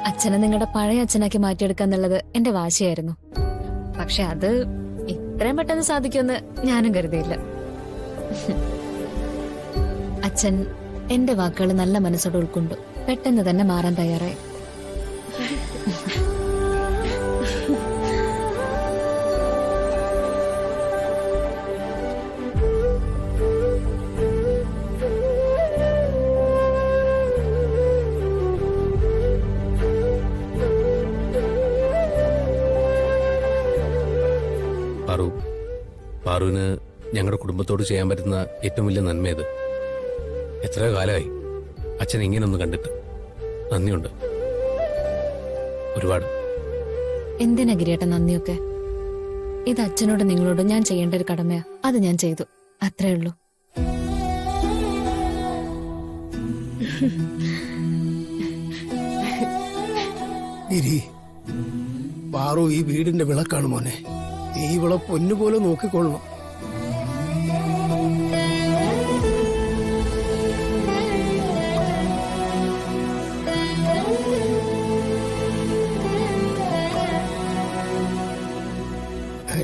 അച്ഛനെ നിങ്ങളുടെ പഴയ അച്ഛനാക്കി മാറ്റിയെടുക്കാന്നുള്ളത് എന്റെ വാശിയായിരുന്നു. പക്ഷെ അത് ഇത്രയും പെട്ടെന്ന് സാധിക്കുമെന്ന് ഞാനും കരുതിയില്ല. അച്ഛൻ എന്റെ വാക്കുകൾ നല്ല മനസ്സോടെ ഉൾക്കൊണ്ടു പെട്ടെന്ന് തന്നെ മാറാൻ തയ്യാറായി. പാറുവിന് ഞങ്ങളുടെ കുടുംബത്തോട് ചെയ്യാൻ പറ്റുന്ന ഏറ്റവും വലിയ നന്മയത്. എത്ര കാലമായി അച്ഛൻ ഇങ്ങനൊന്ന് കണ്ടിട്ട്. നന്ദിയുണ്ട് ഒരുപാട്. എന്തിനാ ഗിരിയേട്ട നന്ദിയൊക്കെ? ഇത് അച്ഛനോട് നിങ്ങളോട് ഞാൻ ചെയ്യേണ്ട ഒരു കടമയാ. അത് ഞാൻ ചെയ്തു, അത്രേ ഉള്ളൂ. ഗിരി, പാറു ഈ വീടിന്റെ വിളക്കാണ് മോനെ. നീ ഇവളെ പൊന്നുപോലെ നോക്കിക്കൊള്ളണം.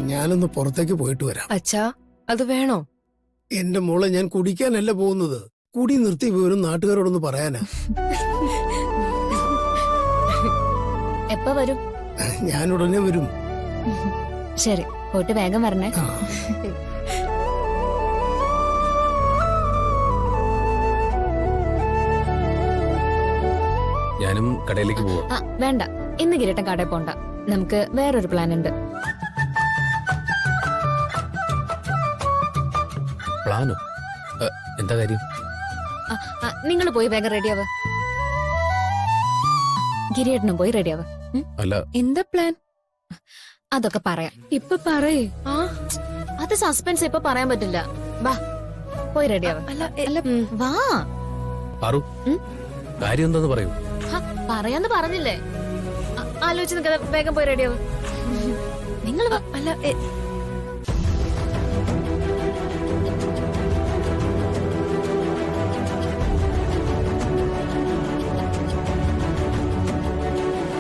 ഞാനൊന്ന് പുറത്തേക്ക് പോയിട്ട് വരാം. അച്ഛാ, അത് വേണോ? എന്റെ മോളെ, ഞാൻ കുടിക്കാനല്ല പോകുന്നത്. കുടി നിർത്തി വിവരം നാട്ടുകാരോടൊന്ന് പറയാനാ. എപ്പ വരും? ഞാൻ ഉടനെ വരും. ശരി, പോയിട്ട് വേഗം വരണേ. ആ. ഞാനും കടയിലേക്ക് പോവാ. വേണ്ട, ഇന്ന് ഗിരിയേട്ടൻ കടയിൽ പോണ്ട. നമുക്ക് വേറൊരു പ്ലാൻ ഉണ്ട്. പ്ലാനോ? എന്താ കാര്യം? നിങ്ങൾ പോയി വേഗം റെഡിയാവ്. ഗിരിയേട്ടനും പോയി റെഡിയാവ്. അല്ല, എന്താ പ്ലാൻ? അതൊക്കെ പറയാം. ഇപ്പൊ പറയേ. അത് സസ്പെൻസ് ഇപ്പൊ പറയാൻ പറ്റില്ല. വാ, പോയി റെഡിയാവ്. അല്ല, വാ. പാറു, കാര്യം എന്താന്ന് പറയൂ. പറയാന്ന് പറഞ്ഞില്ലേ? ആലോചിച്ച് നിൽക്കാതെ വേഗം പോയി റെഡിയാവ്. നിങ്ങൾ അല്ല,